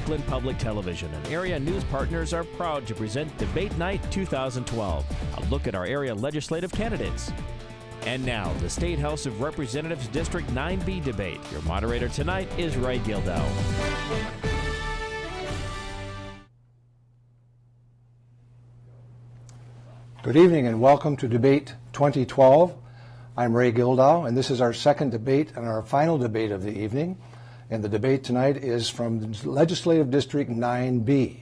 Lakeland Public Television and area news partners are proud to present Debate Night 2012, a look at our area legislative candidates. And now, the State House of Representatives District 9B debate. Your moderator tonight is Ray Gildow. Good evening and welcome to Debate 2012. I'm Ray Gildow, and this is our second debate and our final debate of the evening. And the debate tonight is from Legislative District 9B.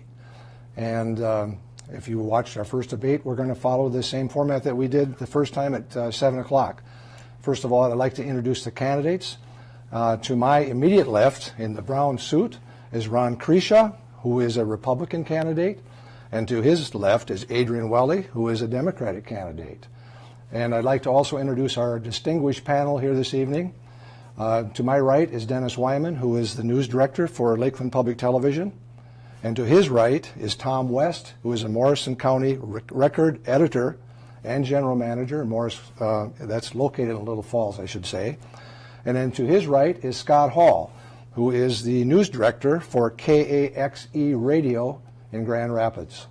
And if you watched our first debate, we're going to follow the same format that we did the first time at 7 o'clock. First of all, I'd like to introduce the candidates. To my immediate left, in the brown suit, is Ron Kresha, who is a Republican candidate. And to his left is Adrian Welle, who is a Democratic candidate. And I'd like to also introduce our distinguished panel here this evening. To my right is Dennis Wyman, who is the news director for Lakeland Public Television. And to his right is Tom West, who is a Morrison County record editor and general manager. That's located in Little Falls, I should say. And then to his right is Scott Hall, who is the news director for KAXE Radio in Grand Rapids.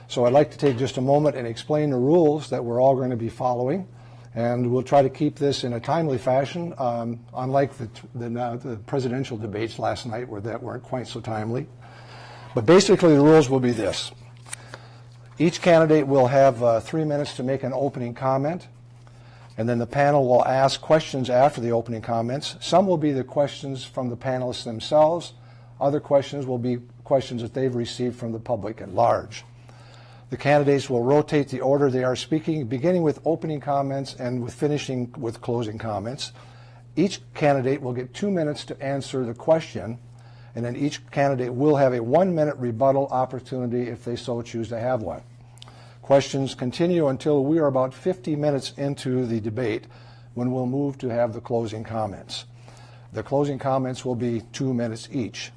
So I'd like to take just a moment and explain the rules that we're all going to be following. And we'll try to keep this in a timely fashion, unlike the presidential debates last night that weren't quite so timely. But basically the rules will be this. Each candidate will have 3 minutes to make an opening comment, and then the panel will ask questions after the opening comments. Some will be the questions from the panelists themselves. Other questions will be questions that they've received from the public at large. The candidates will rotate the order they are speaking, beginning with opening comments and finishing with closing comments. Each candidate will get 2 minutes to answer the question, and then each candidate will have a 1-minute rebuttal opportunity if they so choose to have one. Questions continue until we are about 50 minutes into the debate, when we'll move to have the closing comments. The closing comments will be 2 minutes each.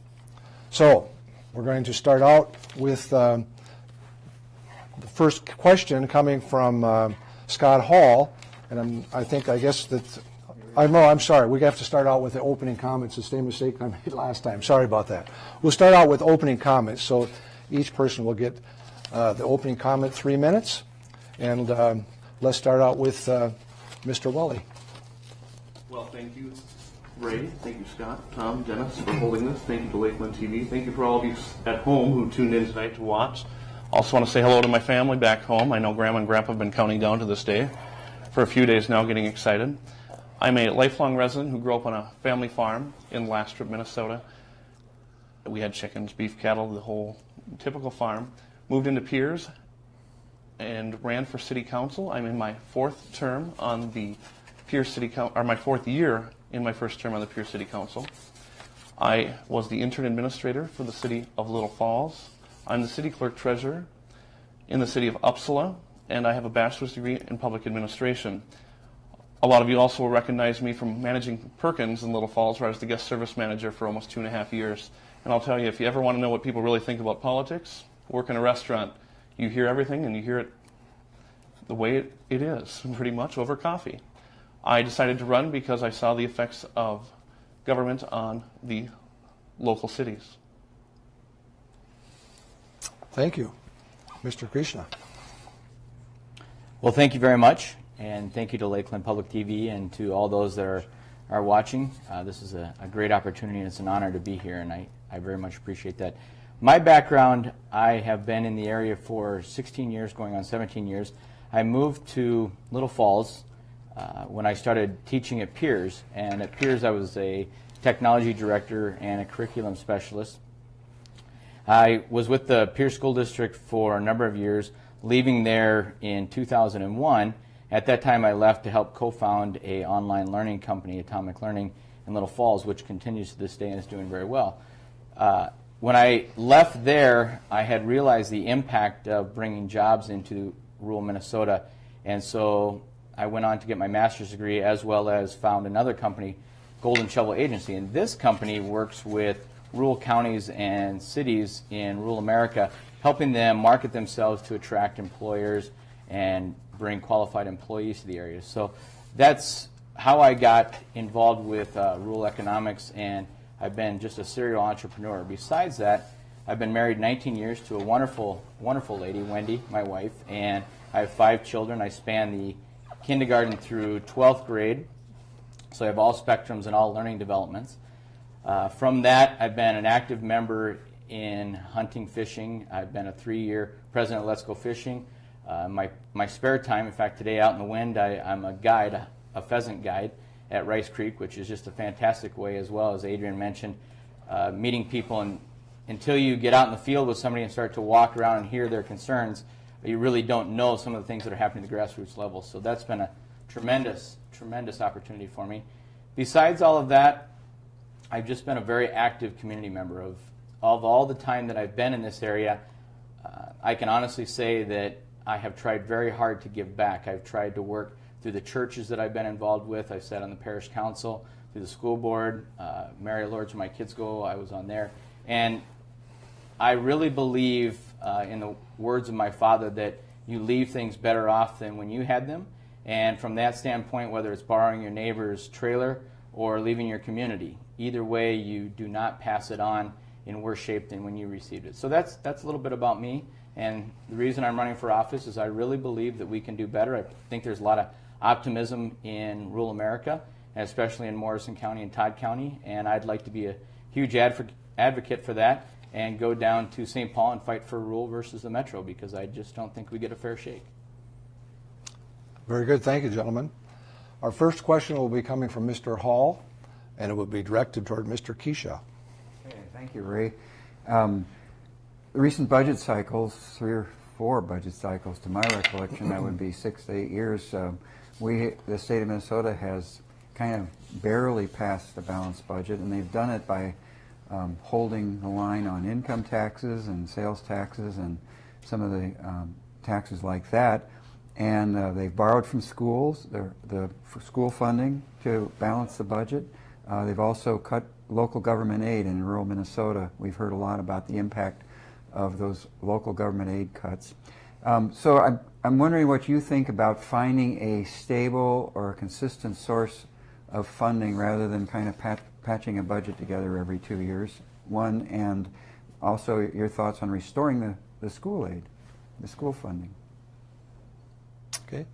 So we're going to start out with the first question coming from Scott Hall, and I'm sorry, we have to start out with the opening comments, the same mistake I made last time. Sorry about that. We'll start out with opening comments, so each person will get the opening comment 3 minutes, and let's start out with Mr. Welle. Well, thank you, Ray. Thank you, Scott, Tom, Dennis, for holding this. Thank you to Lakeland TV. Thank you for all of you at home who tuned in tonight to watch. Also want to say hello to my family back home. I know Grandma and Grandpa have been counting down to this day for a few days now, getting excited. I'm a lifelong resident who grew up on a family farm in Lastrip, Minnesota. We had chickens, beef, cattle, the whole typical farm. Moved into Pierce and ran for city council. I'm in my fourth term on the Pierce City Council, or my fourth year in my first term on the Pierce City Council. I was the intern administrator for the city of Little Falls. I'm the city clerk treasurer in the city of Uppsala, and I have a bachelor's degree in public administration. A lot of you also will recognize me from managing Perkins in Little Falls, where I was the guest service manager for almost 2.5 years. And I'll tell you, if you ever want to know what people really think about politics, work in a restaurant. You hear everything, and you hear it the way it is, pretty much over coffee. I decided to run because I saw the effects of government on the local cities. Thank you. Mr. Kresha. Well, thank you very much, and thank you to Lakeland Public TV and to all those that are watching. This is a great opportunity, and it's an honor to be here, and I very much appreciate that. My background, I have been in the area for 16 years, going on 17 years. I moved to Little Falls when I started teaching at Pierce, and at Pierce I was a technology director and a curriculum specialist. I was with the Pierce School District for a number of years, leaving there in 2001. At that time I left to help co-found an online learning company, Atomic Learning, in Little Falls, which continues to this day and is doing very well. When I left there, I had realized the impact of bringing jobs into rural Minnesota, and so I went on to get my master's degree, as well as found another company, Golden Shovel Agency, and this company works with rural counties and cities in rural America, helping them market themselves to attract employers and bring qualified employees to the area. So that's how I got involved with rural economics, and I've been just a serial entrepreneur. Besides that, I've been married 19 years to a wonderful, wonderful lady, Wendy, my wife, and I have 5 children. I span the kindergarten through 12th grade, so I have all spectrums and all learning developments. From that, I've been an active member in hunting, fishing. I've been a 3-year president of Let's Go Fishing. My spare time, in fact, today out in the wind, I'm a guide, a pheasant guide at Rice Creek, which is just a fantastic way, as well as Adrian mentioned, meeting people. And until you get out in the field with somebody and start to walk around and hear their concerns, you really don't know some of the things that are happening at the grassroots level. So that's been a tremendous, tremendous opportunity for me. Besides all of that, I've just been a very active community member. Of all the time that I've been in this area, I can honestly say that I have tried very hard to give back. I've tried to work through the churches that I've been involved with. I've sat on the parish council, through the school board, Mary Lord's where my kids go, I was on there. And I really believe, in the words of my father, that you leave things better off than when you had them. And from that standpoint, whether it's borrowing your neighbor's trailer or leaving your community, either way, you do not pass it on in worse shape than when you received it. So that's a little bit about me. And the reason I'm running for office is I really believe that we can do better. I think there's a lot of optimism in rural America, and especially in Morrison County and Todd County. And I'd like to be a huge advocate for that and go down to St. Paul and fight for rural versus the metro, because I just don't think we get a fair shake. Very good. Thank you, gentlemen. Our first question will be coming from Mr. Hall, and it will be directed toward Mr. Kresha. Okay, thank you, Ray. The recent budget cycles, 3 or 4 budget cycles to my recollection, that would be 6 to 8 years, the state of Minnesota has kind of barely passed a balanced budget, and they've done it by holding the line on income taxes and sales taxes and some of the taxes like that. And they've borrowed from schools, the school funding to balance the budget. They've also cut local government aid in rural Minnesota. We've heard a lot about the impact of those local government aid cuts. So I'm wondering what you think about finding a stable or a consistent source of funding rather than kind of patching a budget together every 2 years, one, and also your thoughts on restoring the school aid, the school funding. Okay.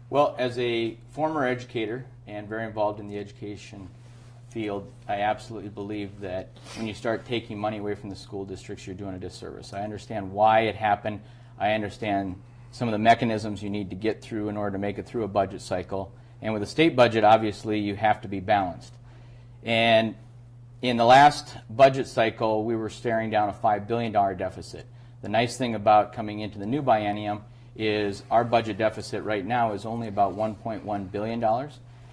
Well, as a former educator and very involved in the education field, I absolutely believe that when you start taking money away from the school districts, you're doing a disservice. I understand why it happened. I understand some of the mechanisms you need to get through in order to make it through a budget cycle. And with a state budget, obviously, you have to be balanced. And in the last budget cycle, we were staring down a $5 billion deficit. The nice thing about coming into the new biennium is our budget deficit right now is only about $1.1 billion.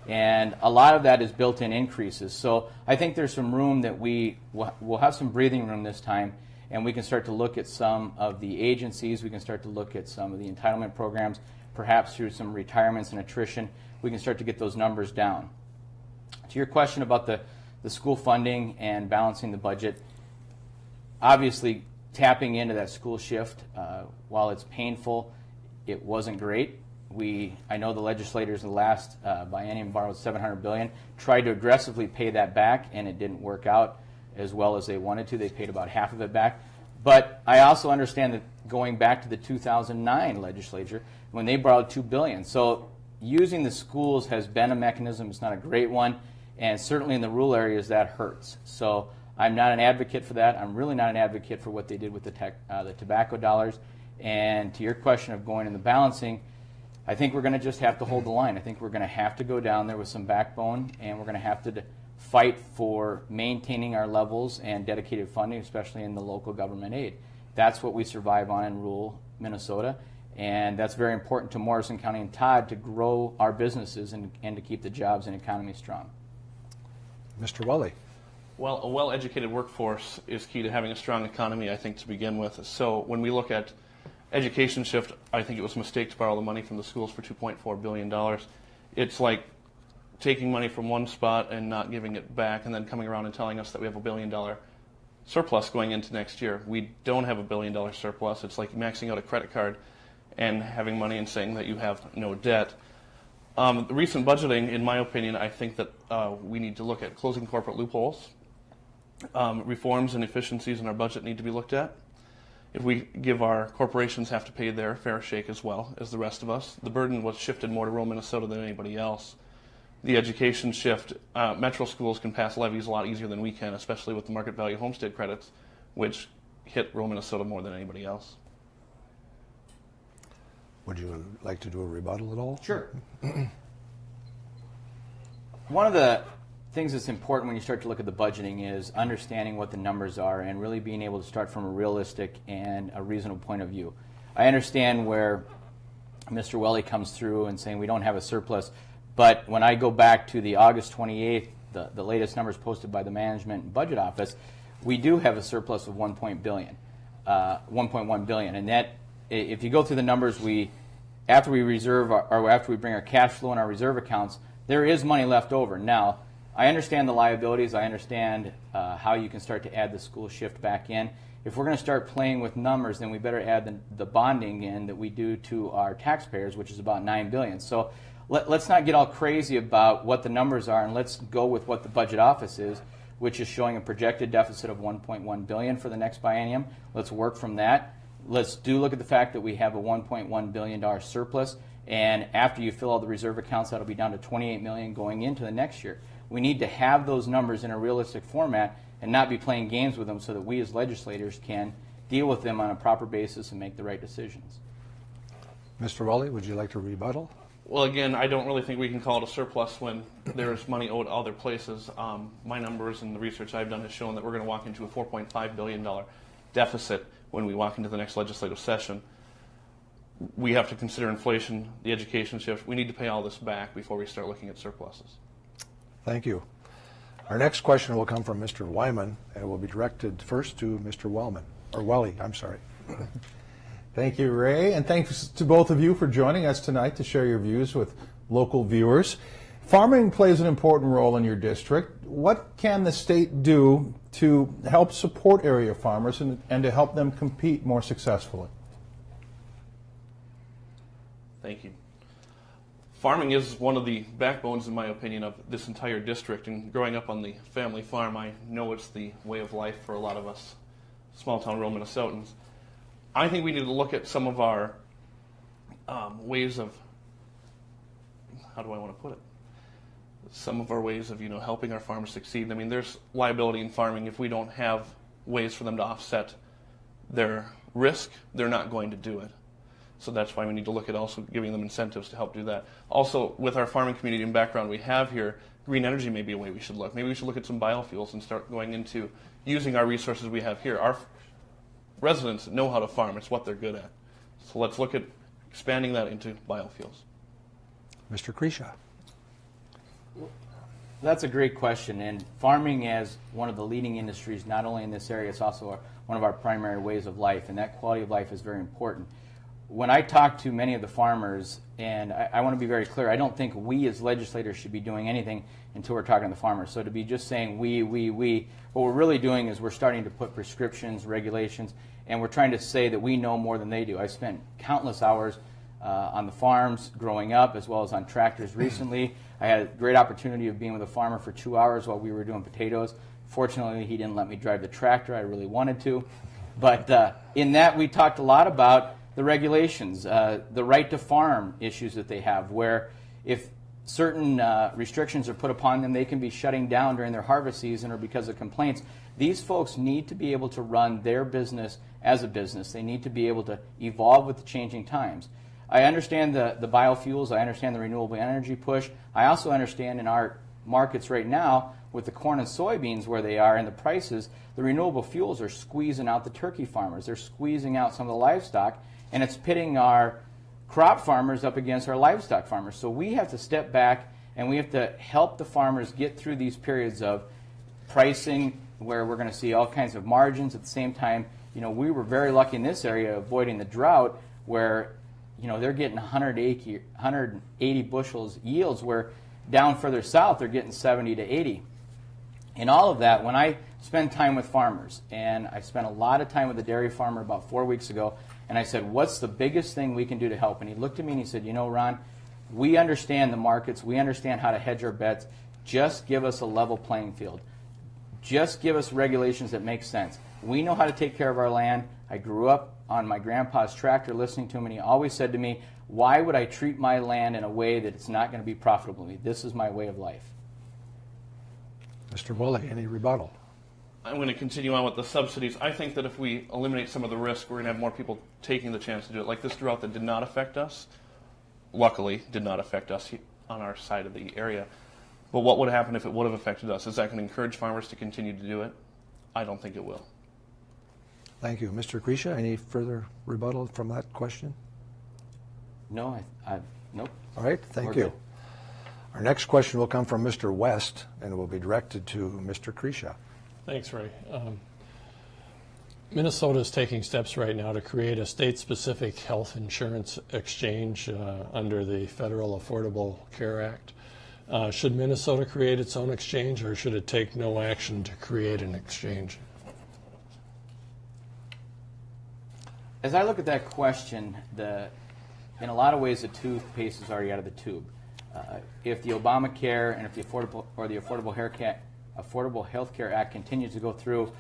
And a lot of that is built-in increases. So I think there's some room that we'll have some breathing room this time, and we can start to look at some of the agencies. We can start to look at some of the entitlement programs, perhaps through some retirements and attrition. We can start to get those numbers down. To your question about the school funding and balancing the budget, obviously tapping into that school shift, while it's painful, it wasn't great. I know the legislators in the last biennium borrowed $700 billion, tried to aggressively pay that back, and it didn't work out as well as they wanted to. They paid about half of it back. But I also understand that going back to the 2009 legislature, when they borrowed $2 billion. So using the schools has been a mechanism. It's not a great one, and certainly in the rural areas that hurts. So I'm not an advocate for that. I'm really not an advocate for what they did with the tobacco dollars. And to your question of going in the balancing, I think we're going to just have to hold the line. I think we're going to have to go down there with some backbone, and we're going to have to fight for maintaining our levels and dedicated funding, especially in the local government aid. That's what we survive on in rural Minnesota, and that's very important to Morrison County and Todd to grow our businesses and to keep the jobs and economy strong. Mr. Welle. Well, a well-educated workforce is key to having a strong economy, I think, to begin with. So when we look at education shift, I think it was a mistake to borrow the money from the schools for $2.4 billion. It's like taking money from one spot and not giving it back and then coming around and telling us that we have $1 billion surplus going into next year. We don't have $1 billion surplus. It's like maxing out a credit card and having money and saying that you have no debt. The recent budgeting, in my opinion, I think that we need to look at closing corporate loopholes reforms and efficiencies in our budget need to be looked at. If we give our corporations have to pay their fair shake as well as the rest of us, the burden was shifted more to rural Minnesota than anybody else. The education shift, metro schools can pass levies a lot easier than we can, especially with the market value homestead credits, which hit rural Minnesota more than anybody else. Would you like to do a rebuttal at all? Sure. One of the things that's important when you start to look at the budgeting is understanding what the numbers are and really being able to start from a realistic and a reasonable point of view. I understand where Mr. Welle comes through and saying we don't have a surplus, but when I go back to the August 28th, the latest numbers posted by the Management and Budget Office, we do have a surplus of $1.1 billion, and that, if you go through the numbers, after we bring our cash flow in our reserve accounts, there is money left over. Now, I understand the liabilities. I understand how you can start to add the school shift back in. If we're going to start playing with numbers, then we better add the bonding in that we do to our taxpayers, which is about $9 billion. So let's not get all crazy about what the numbers are, and let's go with what the budget office is, which is showing a projected deficit of $1.1 billion for the next biennium. Let's work from that. Let's look at the fact that we have a $1.1 billion surplus, and after you fill all the reserve accounts, that'll be down to $28 million going into the next year. We need to have those numbers in a realistic format and not be playing games with them so that we as legislators can deal with them on a proper basis and make the right decisions. Mr. Welle, would you like to rebuttal? Well, again, I don't really think we can call it a surplus when there's money owed other places. My numbers and the research I've done has shown that we're going to walk into a $4.5 billion deficit when we walk into the next legislative session. We have to consider inflation, the education shift. We need to pay all this back before we start looking at surpluses. Thank you. Our next question will come from Mr. Wyman, and will be directed first to Mr. Welle, I'm sorry. Thank you, Ray, and thanks to both of you for joining us tonight to share your views with local viewers. Farming plays an important role in your district. What can the state do to help support area farmers and to help them compete more successfully? Thank you. Farming is one of the backbones, in my opinion, of this entire district. And growing up on the family farm, I know it's the way of life for a lot of us small-town rural Minnesotans. I think we need to look at some of our ways of, how do I want to put it? Some of our ways of, helping our farmers succeed. I mean, there's liability in farming. If we don't have ways for them to offset their risk, they're not going to do it. So that's why we need to look at also giving them incentives to help do that. Also, with our farming community and background we have here, green energy may be a way we should look. Maybe we should look at some biofuels and start going into using our resources we have here. Our residents know how to farm. It's what they're good at. So let's look at expanding that into biofuels. Mr. Kresha. That's a great question, and farming as one of the leading industries, not only in this area, it's also one of our primary ways of life, and that quality of life is very important. When I talk to many of the farmers, and I want to be very clear, I don't think we as legislators should be doing anything until we're talking to the farmers. So to be just saying we, what we're really doing is we're starting to put prescriptions, regulations, and we're trying to say that we know more than they do. I spent countless hours on the farms growing up, as well as on tractors recently. I had a great opportunity of being with a farmer for 2 hours while we were doing potatoes. Fortunately, he didn't let me drive the tractor. I really wanted to. But in that, we talked a lot about the regulations, the right to farm issues that they have, where if certain restrictions are put upon them, they can be shutting down during their harvest season or because of complaints. These folks need to be able to run their business as a business. They need to be able to evolve with the changing times. I understand the biofuels. I understand the renewable energy push. I also understand in our markets right now, with the corn and soybeans where they are and the prices, the renewable fuels are squeezing out the turkey farmers. They're squeezing out some of the livestock, and it's pitting our crop farmers up against our livestock farmers. So we have to step back and we have to help the farmers get through these periods of pricing where we're going to see all kinds of margins. At the same time, we were very lucky in this area avoiding the drought where, they're getting 180 bushels yields, where down further south they're getting 70 to 80. In all of that, when I spend time with farmers, and I spent a lot of time with a dairy farmer about 4 weeks ago, and I said, what's the biggest thing we can do to help? And he looked at me and he said, Ron, we understand the markets. We understand how to hedge our bets. Just give us a level playing field. Just give us regulations that make sense. We know how to take care of our land. I grew up on my grandpa's tractor listening to him, and he always said to me, why would I treat my land in a way that it's not going to be profitable to me? This is my way of life. Mr. Welle, any rebuttal? I'm going to continue on with the subsidies. I think that if we eliminate some of the risk, we're going to have more people taking the chance to do it. Like this drought that did not affect us, luckily did not affect us on our side of the area. But what would happen if it would have affected us? Is that going to encourage farmers to continue to do it? I don't think it will. Thank you. Mr. Kresha, any further rebuttal from that question? No, nope. All right, thank We're you. good. Our next question will come from Mr. West and will be directed to Mr. Kresha. Thanks, Ray. Minnesota is taking steps right now to create a state-specific health insurance exchange under the Federal Affordable Care Act. Should Minnesota create its own exchange, or should it take no action to create an exchange? As I look at that question, in a lot of ways the toothpaste is already out of the tube. If the Obamacare and if the Affordable Health Care Act continues to go through,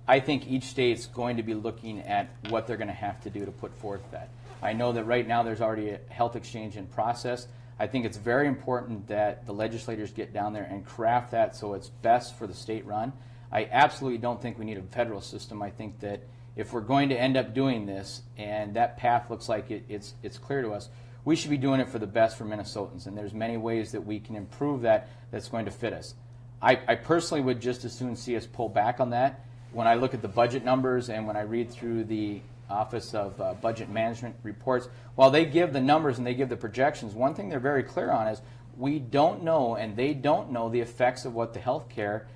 I think each state's going to be looking at what they're going to have to do to put forth that. I know that right now there's already a health exchange in process. I think it's very important that the legislators get down there and craft that so it's best for the state run. I absolutely don't think we need a federal system. I think that if we're going to end up doing this and that path looks like it's clear to us, we should be doing it for the best for Minnesotans, and there's many ways that we can improve that's going to fit us. I personally would just as soon see us pull back on that. When I look at the budget numbers and when I read through the Office of Budget Management reports, while they give the numbers and they give the projections, one thing they're very clear on is we don't know and they don't know the effects of what the health care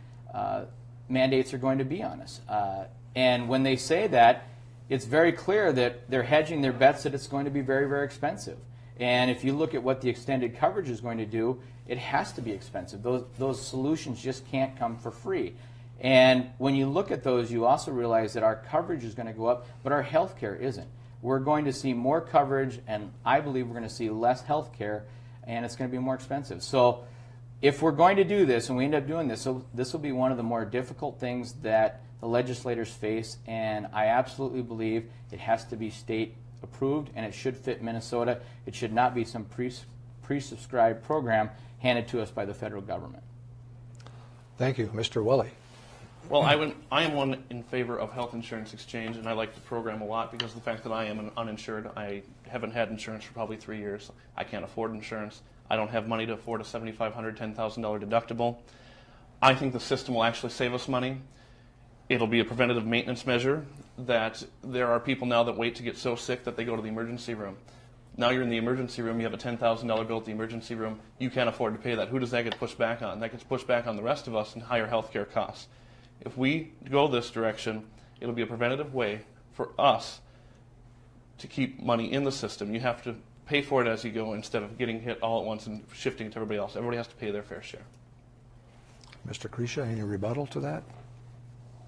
mandates are going to be on us. And when they say that, it's very clear that they're hedging their bets that it's going to be very, very expensive. And if you look at what the extended coverage is going to do, it has to be expensive. Those solutions just can't come for free. And when you look at those, you also realize that our coverage is going to go up, but our health care isn't. We're going to see more coverage, and I believe we're going to see less health care, and it's going to be more expensive. So if we're going to do this, and we end up doing this, so this will be one of the more difficult things that the legislators face, and I absolutely believe it has to be state approved, and it should fit Minnesota. It should not be some pre-subscribed program handed to us by the federal government. Thank you. Mr. Welle. Well, I am one in favor of health insurance exchange, and I like the program a lot because of the fact that I am uninsured. I haven't had insurance for probably 3 years. I can't afford insurance. I don't have money to afford a $7,500, $10,000 deductible. I think the system will actually save us money. It'll be a preventative maintenance measure that there are people now that wait to get so sick that they go to the emergency room. Now you're in the emergency room, you have a $10,000 bill at the emergency room, you can't afford to pay that. Who does that get pushed back on? That gets pushed back on the rest of us in higher health care costs. If we go this direction, it'll be a preventative way for us to keep money in the system. You have to pay for it as you go instead of getting hit all at once and shifting it to everybody else. Everybody has to pay their fair share. Mr. Kresha, any rebuttal to that?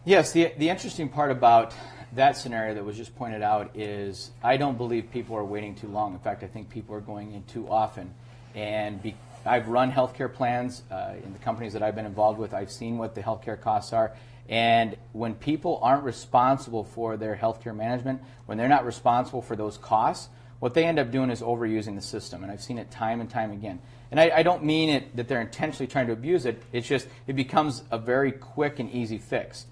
Yes, the interesting part about that scenario that was just pointed out is I don't believe people are waiting too long. In fact, I think people are going in too often. And I've run healthcare plans in the companies that I've been involved with. I've seen what the healthcare costs are. And when people aren't responsible for their healthcare management, when they're not responsible for those costs, what they end up doing is overusing the system. And I've seen it time and time again. And I don't mean it that they're intentionally trying to abuse it. It's just it becomes a very quick and easy fix.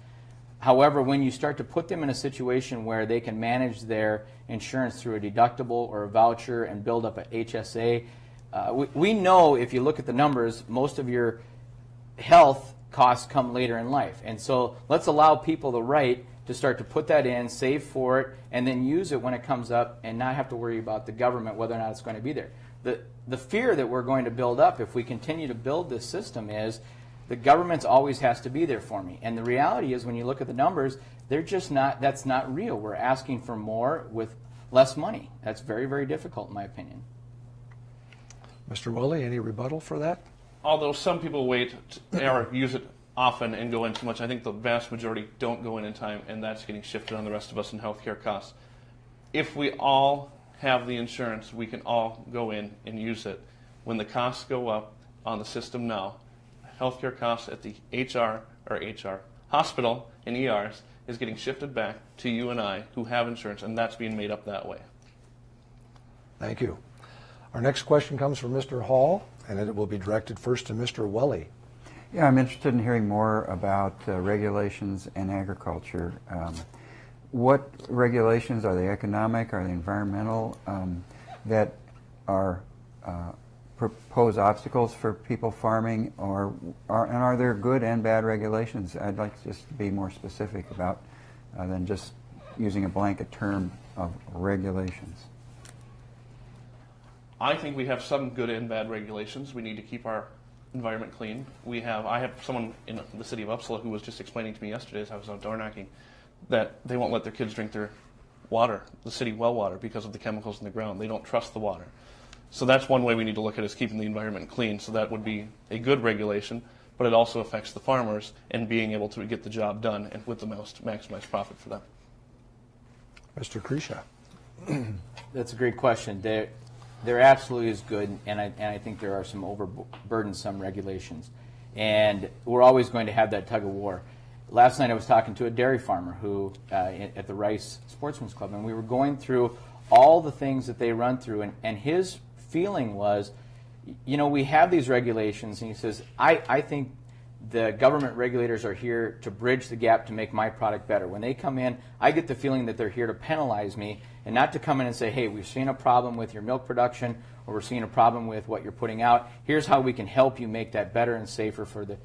However, when you start to put them in a situation where they can manage their insurance through a deductible or a voucher and build up an HSA, we know if you look at the numbers, most of your health costs come later in life. And so let's allow people the right to start to put that in, save for it, and then use it when it comes up and not have to worry about the government whether or not it's going to be there. The fear that we're going to build up if we continue to build this system is the government always has to be there for me. And the reality is when you look at the numbers, they're just not, that's not real. We're asking for more with less money. That's very, very difficult in my opinion. Mr. Welle, any rebuttal for that? Although some people wait or use it often and go in too much, I think the vast majority don't go in time, and that's getting shifted on the rest of us in healthcare costs. If we all have the insurance, we can all go in and use it. When the costs go up on the system now, healthcare costs at the HR or HR, hospital and ERs is getting shifted back to you and I who have insurance, and that's being made up that way. Thank you. Our next question comes from Mr. Hall, and it will be directed first to Mr. Welle. Yeah, I'm interested in hearing more about regulations in agriculture. What regulations, are they economic, are they environmental, that are propose obstacles for people farming, and are there good and bad regulations? I'd like to just be more specific about than just using a blanket term of regulations. I think we have some good and bad regulations. We need to keep our environment clean. I have someone in the city of Uppsala who was just explaining to me yesterday as I was out door knocking that they won't let their kids drink their water, the city well water, because of the chemicals in the ground. They don't trust the water. So that's one way we need to look at it, is keeping the environment clean. So that would be a good regulation, but it also affects the farmers and being able to get the job done and with the most maximized profit for them. Mr. Kresha. That's a great question. There absolutely is good, and I think there are some overburdensome regulations. And we're always going to have that tug of war. Last night I was talking to a dairy farmer who at the Rice Sportsman's Club, and we were going through all the things that they run through, and his feeling was, we have these regulations, and he says, I think the government regulators are here to bridge the gap to make my product better. When they come in, I get the feeling that they're here to penalize me and not to come in and say, hey, we've seen a problem with your milk production, or we're seeing a problem with what you're putting out. Here's how we can help you make that better and safer for the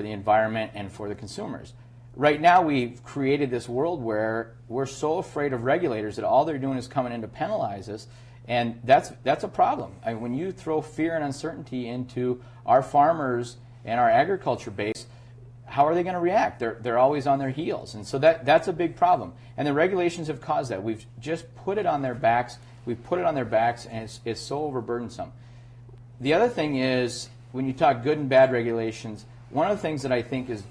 environment and for the consumers. Right now, we've created this world where we're so afraid of regulators that all they're doing is coming in to penalize us, and that's a problem. I mean, when you throw fear and uncertainty into our farmers and our agriculture base, how are they going to react? They're always on their heels, and so that's a big problem. And the regulations have caused that. We've just put it on their backs. We've put it on their backs, and it's so overburdensome. The other thing is, when you talk good and bad regulations, one of the things that I think is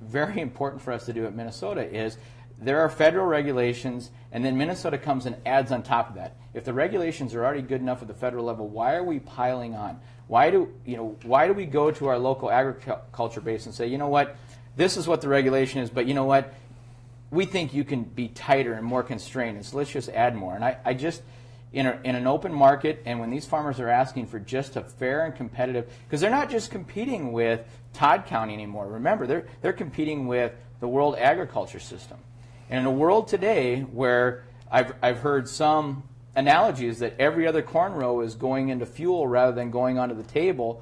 very important for us to do at Minnesota is there are federal regulations, and then Minnesota comes and adds on top of that. If the regulations are already good enough at the federal level, why are we piling on? Why do we go to our local agriculture base and say, you know what, this is what the regulation is, but you know what, we think you can be tighter and more constrained, and so let's just add more. And I just, in an open market, and when these farmers are asking for just a fair and competitive, because they're not just competing with Todd County anymore. Remember, they're competing with the world agriculture system. And in a world today where I've heard some analogies that every other corn row is going into fuel rather than going onto the table,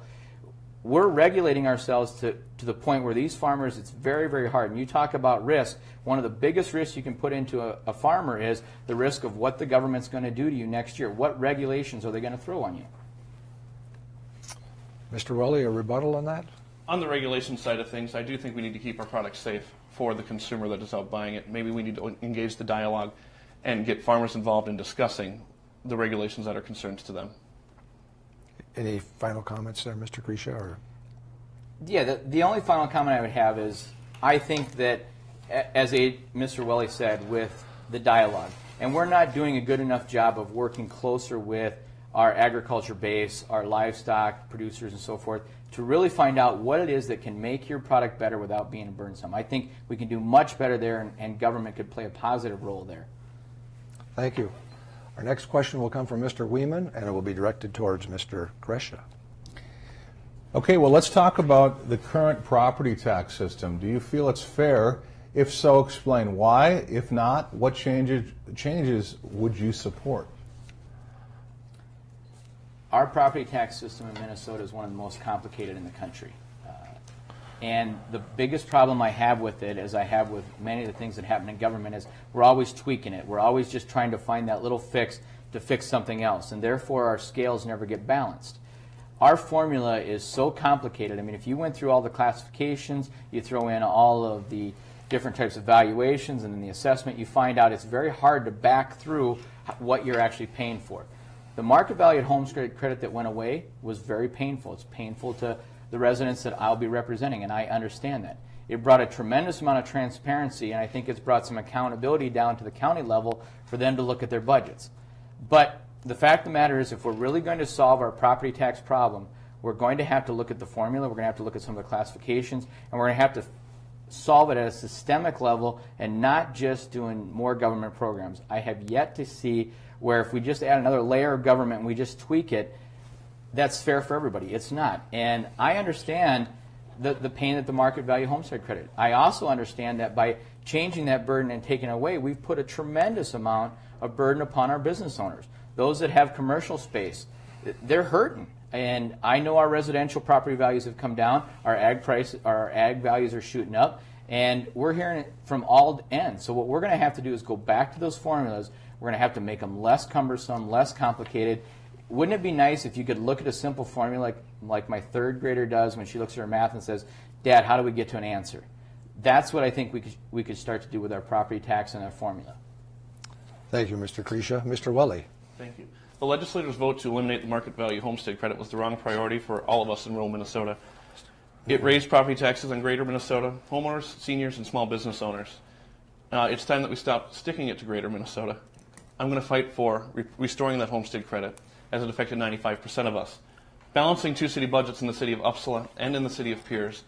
we're regulating ourselves to the point where these farmers, it's very, very hard. And you talk about risk. One of the biggest risks you can put into a farmer is the risk of what the government's going to do to you next year. What regulations are they going to throw on you? Mr. Welle, a rebuttal on that? On the regulation side of things, I do think we need to keep our products safe for the consumer that is out buying it. Maybe we need to engage the dialogue and get farmers involved in discussing the regulations that are concerns to them. Any final comments there, Mr. Kresha? Or? Yeah, the only final comment I would have is I think that, as Mr. Welle said, with the dialogue, and we're not doing a good enough job of working closer with our agriculture base, our livestock producers and so forth, to really find out what it is that can make your product better without being burdensome. I think we can do much better there, and government could play a positive role there. Thank you. Our next question will come from Mr. Weeman, and it will be directed towards Mr. Kresha. Okay, well, let's talk about the current property tax system. Do you feel it's fair? If so, explain why. If not, what changes would you support? Our property tax system in Minnesota is one of the most complicated in the country. And the biggest problem I have with it, as I have with many of the things that happen in government, is we're always tweaking it. We're always just trying to find that little fix to fix something else, and therefore our scales never get balanced. Our formula is so complicated. I mean, if you went through all the classifications, you throw in all of the different types of valuations and then the assessment, you find out it's very hard to back through what you're actually paying for. The market value at home credit that went away was very painful. It's painful to the residents that I'll be representing, and I understand that. It brought a tremendous amount of transparency, and I think it's brought some accountability down to the county level for them to look at their budgets. But the fact of the matter is, if we're really going to solve our property tax problem, we're going to have to look at the formula, we're going to have to look at some of the classifications, and we're going to have to solve it at a systemic level and not just doing more government programs. I have yet to see where if we just add another layer of government and we just tweak it, that's fair for everybody. It's not. And I understand the pain that the market value homestead credit. I also understand that by changing that burden and taking it away, we've put a tremendous amount of burden upon our business owners. Those that have commercial space, they're hurting. And I know our residential property values have come down, our ag values are shooting up, and we're hearing it from all ends. So what we're going to have to do is go back to those formulas. We're going to have to make them less cumbersome, less complicated. Wouldn't it be nice if you could look at a simple formula like my third grader does when she looks at her math and says, Dad, how do we get to an answer? That's what I think we could start to do with our property tax and our formula. Thank you, Mr. Kresha. Mr. Welle. Thank you. The legislators' vote to eliminate the market value homestead credit was the wrong priority for all of us in rural Minnesota. It raised property taxes on greater Minnesota homeowners, seniors, and small business owners. It's time that we stop sticking it to greater Minnesota. I'm going to fight for restoring that homestead credit as it affected 95% of us. Balancing two city budgets in the city of Uppsala and in the city of Pierce,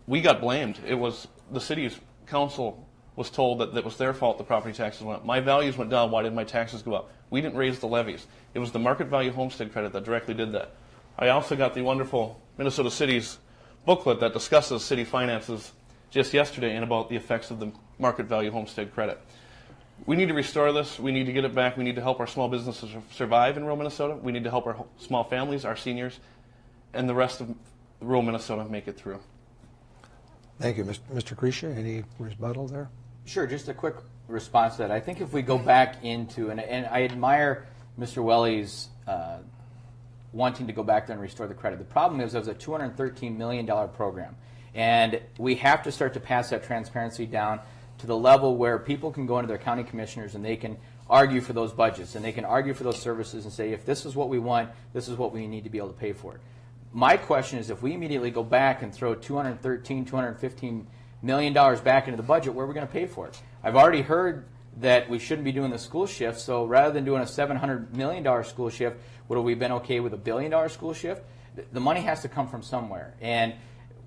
we got blamed. It was the city's council was told that it was their fault the property taxes went up. My values went down. Why did my taxes go up? We didn't raise the levies. It was the market value homestead credit that directly did that. I also got the wonderful Minnesota Cities booklet that discusses city finances just yesterday and about the effects of the market value homestead credit. We need to restore this. We need to get it back. We need to help our small businesses survive in rural Minnesota. We need to help our small families, our seniors, and the rest of rural Minnesota make it through. Thank you. Mr. Kresha, any rebuttal there? Sure, just a quick response to that. I think if we go back into, and I admire Mr. Welle's wanting to go back there and restore the credit. The problem is it was a $213 million program, and we have to start to pass that transparency down to the level where people can go into their county commissioners and they can argue for those budgets and they can argue for those services and say, if this is what we want, this is what we need to be able to pay for it. My question is, if we immediately go back and throw $215 million back into the budget, where are we going to pay for it? I've already heard that we shouldn't be doing the school shift, so rather than doing a $700 million school shift, would have we been okay with a $1 billion school shift? The money has to come from somewhere, and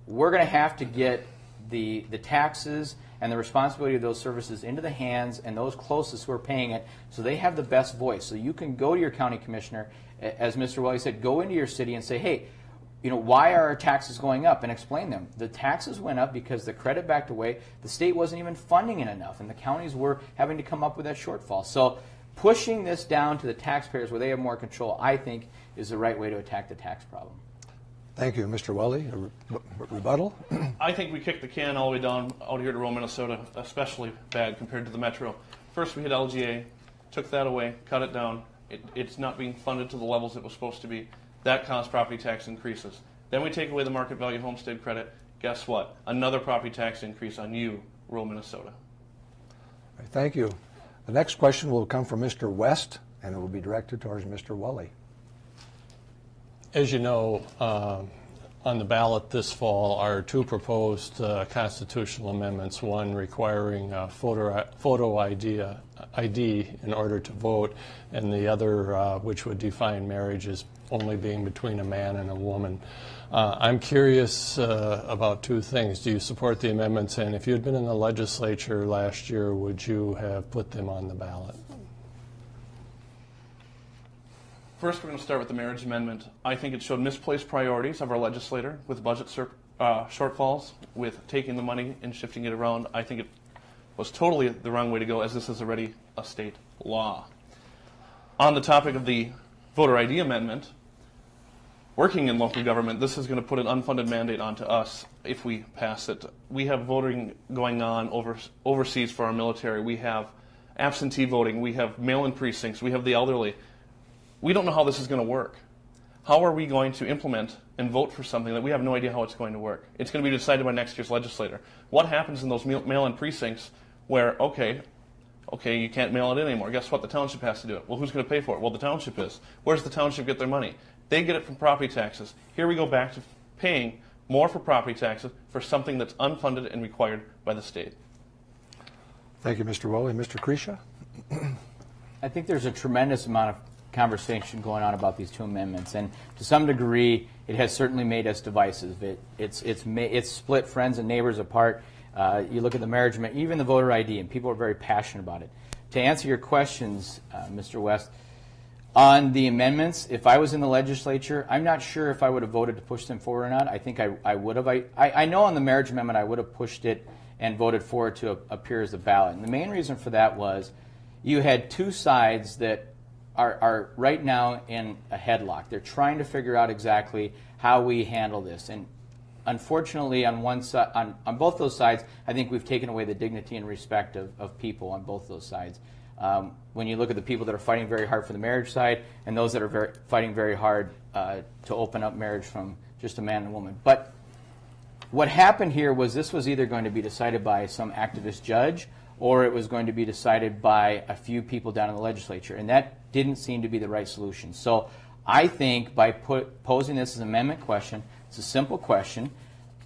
we're going to have to get the taxes and the responsibility of those services into the hands and those closest who are paying it, so they have the best voice. So you can go to your county commissioner, as Mr. Welle said, go into your city and say, hey, why are our taxes going up? And explain them. The taxes went up because the credit backed away. The state wasn't even funding it enough, and the counties were having to come up with that shortfall. So pushing this down to the taxpayers where they have more control, I think, is the right way to attack the tax problem. Thank you. Mr. Welle, a rebuttal? I think we kicked the can all the way down out here to rural Minnesota, especially bad compared to the metro. First we had LGA, took that away, cut it down. It's not being funded to the levels it was supposed to be. That caused property tax increases. Then we take away the market value homestead credit. Guess what? Another property tax increase on you, rural Minnesota. Thank you. The next question will come from Mr. West, and it will be directed towards Mr. Welle. As you know, on the ballot this fall are two proposed constitutional amendments, one requiring photo ID in order to vote, and the other which would define marriage as only being between a man and a woman. I'm curious about two things. Do you support the amendments, and if you had been in the legislature last year, would you have put them on the ballot? First, we're going to start with the marriage amendment. I think it showed misplaced priorities of our legislator with budget shortfalls, with taking the money and shifting it around. I think it was totally the wrong way to go, as this is already a state law. On the topic of the voter ID amendment, working in local government, this is going to put an unfunded mandate onto us if we pass it. We have voting going on overseas for our military. We have absentee voting. We have mail-in precincts. We have the elderly. We don't know how this is going to work. How are we going to implement and vote for something that we have no idea how it's going to work? It's going to be decided by next year's legislator. What happens in those mail-in precincts where, okay, you can't mail it in anymore. Guess what? The township has to do it. Well, who's going to pay for it? Well, the township is. Where does the township get their money? They get it from property taxes. Here we go back to paying more for property taxes for something that's unfunded and required by the state. Thank you, Mr. Welle. Mr. Kresha? I think there's a tremendous amount of conversation going on about these two amendments, and to some degree it has certainly made us divisive. It's split friends and neighbors apart. You look at the marriage amendment, even the voter ID, and people are very passionate about it. To answer your questions, Mr. West, on the amendments, if I was in the legislature, I'm not sure if I would have voted to push them forward or not. I think I would have. I know on the marriage amendment I would have pushed it and voted for it to appear as a ballot. And the main reason for that was you had two sides that are right now in a headlock. They're trying to figure out exactly how we handle this. And unfortunately, on one side, on both those sides, I think we've taken away the dignity and respect of people on both those sides. When you look at the people that are fighting very hard for the marriage side and those that are fighting very hard to open up marriage from just a man and a woman. But what happened here was this was either going to be decided by some activist judge or it was going to be decided by a few people down in the legislature, and that didn't seem to be the right solution. So I think by posing this as an amendment question, it's a simple question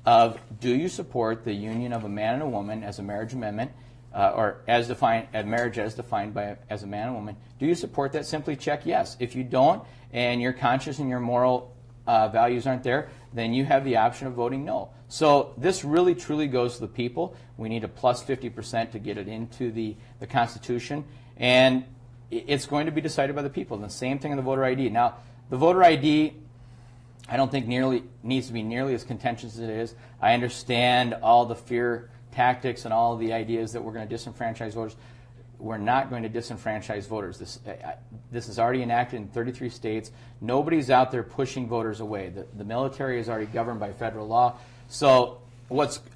of do you support the union of a man and a woman as a marriage amendment, or as defined, a marriage as defined by as a man and woman? Do you support that? Simply check yes. If you don't, and your conscience and your moral values aren't there, then you have the option of voting no. So this really truly goes to the people. We need a plus 50% to get it into the Constitution, and it's going to be decided by the people. And the same thing in the voter ID. Now, the voter ID, I don't think needs to be nearly as contentious as it is. I understand all the fear tactics and all the ideas that we're going to disenfranchise voters. We're not going to disenfranchise voters. This is already enacted in 33 states. Nobody's out there pushing voters away. The military is already governed by federal law. So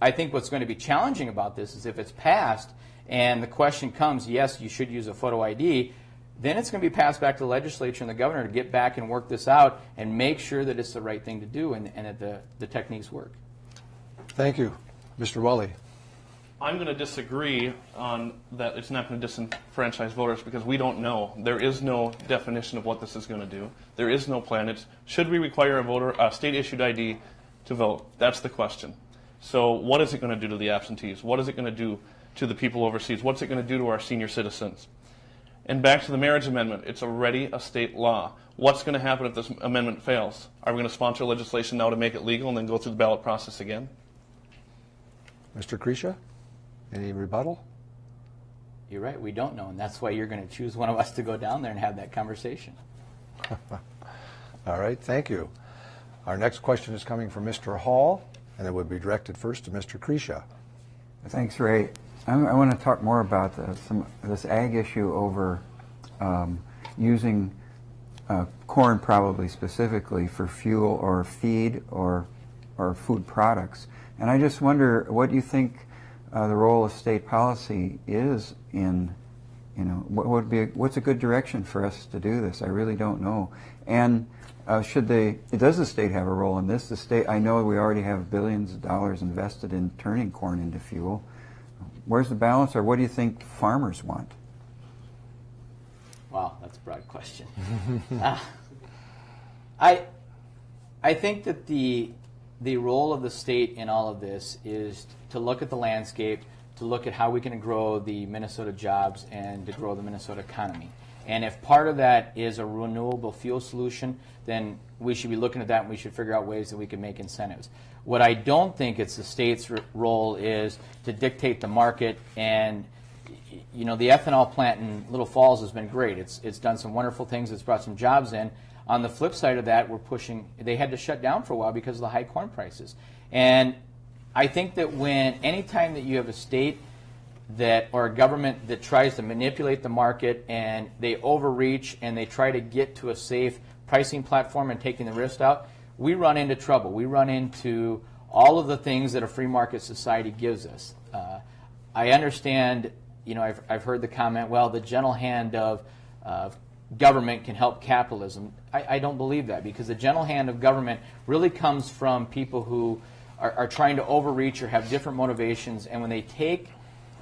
I think what's going to be challenging about this is if it's passed and the question comes, yes, you should use a photo ID, then it's going to be passed back to the legislature and the governor to get back and work this out and make sure that it's the right thing to do and that the techniques work. Thank you. Mr. Welle. I'm going to disagree on that it's not going to disenfranchise voters because we don't know. There is no definition of what this is going to do. There is no plan. Should we require a state-issued ID to vote? That's the question. So what is it going to do to the absentees? What is it going to do to the people overseas? What's it going to do to our senior citizens? And back to the marriage amendment, it's already a state law. What's going to happen if this amendment fails? Are we going to sponsor legislation now to make it legal and then go through the ballot process again? Mr. Kresha, any rebuttal? You're right, we don't know, and that's why you're going to choose one of us to go down there and have that conversation. All right, thank you. Our next question is coming from Mr. Hall, and it would be directed first to Mr. Kresha. Thanks, Ray. I want to talk more about this ag issue over using corn probably specifically for fuel or feed or food products. And I just wonder, what do you think the role of state policy is in, what's a good direction for us to do this? I really don't know. And does the state have a role in this? The state, I know we already have billions of dollars invested in turning corn into fuel. Where's the balance, or what do you think farmers want? Wow, that's a broad question. I think that the role of the state in all of this is to look at the landscape, to look at how we can grow the Minnesota jobs and to grow the Minnesota economy. And if part of that is a renewable fuel solution, then we should be looking at that and we should figure out ways that we can make incentives. What I don't think it's the state's role is to dictate the market. And the ethanol plant in Little Falls has been great. It's done some wonderful things. It's brought some jobs in. On the flip side of that, they had to shut down for a while because of the high corn prices. And I think that anytime that you have a state or a government that tries to manipulate the market and they overreach and they try to get to a safe pricing platform and taking the risk out, we run into trouble. We run into all of the things that a free market society gives us. I understand, I've heard the comment, well, the gentle hand of government can help capitalism. I don't believe that, because the gentle hand of government really comes from people who are trying to overreach or have different motivations, and when they take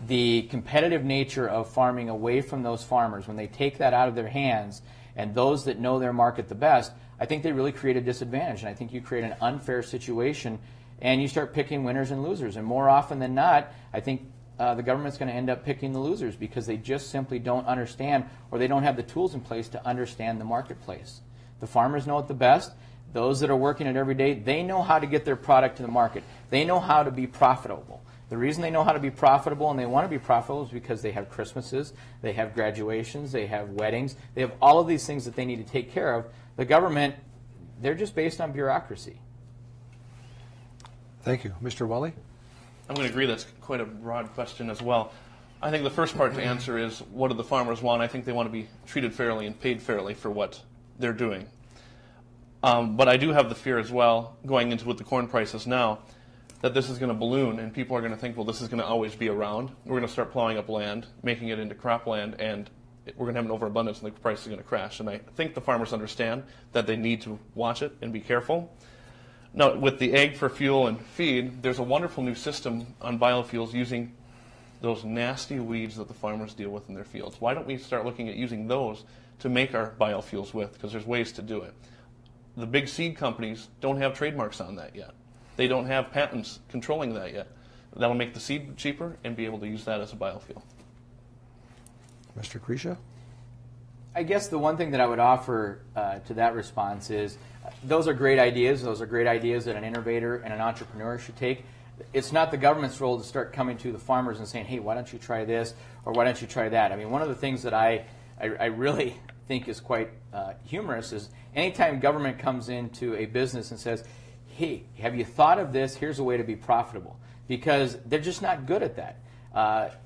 the competitive nature of farming away from those farmers, when they take that out of their hands and those that know their market the best, I think they really create a disadvantage, and I think you create an unfair situation and you start picking winners and losers. And more often than not, I think the government's going to end up picking the losers because they just simply don't understand, or they don't have the tools in place to understand the marketplace. The farmers know it the best. Those that are working it every day, they know how to get their product to the market. They know how to be profitable. The reason they know how to be profitable and they want to be profitable is because they have Christmases, they have graduations, they have weddings, they have all of these things that they need to take care of. The government, they're just based on bureaucracy. Thank you. Mr. Welle? I'm going to agree that's quite a broad question as well. I think the first part to answer is, what do the farmers want? I think they want to be treated fairly and paid fairly for what they're doing. But I do have the fear as well, going into what the corn price is now, that this is going to balloon and people are going to think, well, this is going to always be around. We're going to start plowing up land, making it into cropland, and we're going to have an overabundance and the price is going to crash. And I think the farmers understand that they need to watch it and be careful. Now, with the ag for fuel and feed, there's a wonderful new system on biofuels using those nasty weeds that the farmers deal with in their fields. Why don't we start looking at using those to make our biofuels with? Because there's ways to do it. The big seed companies don't have trademarks on that yet. They don't have patents controlling that yet. That'll make the seed cheaper and be able to use that as a biofuel. Mr. Kresha? I guess the one thing that I would offer to that response is those are great ideas. Those are great ideas that an innovator and an entrepreneur should take. It's not the government's role to start coming to the farmers and saying, hey, why don't you try this or why don't you try that? I mean, one of the things that I really think is quite humorous is anytime government comes into a business and says, hey, have you thought of this? Here's a way to be profitable. Because they're just not good at that.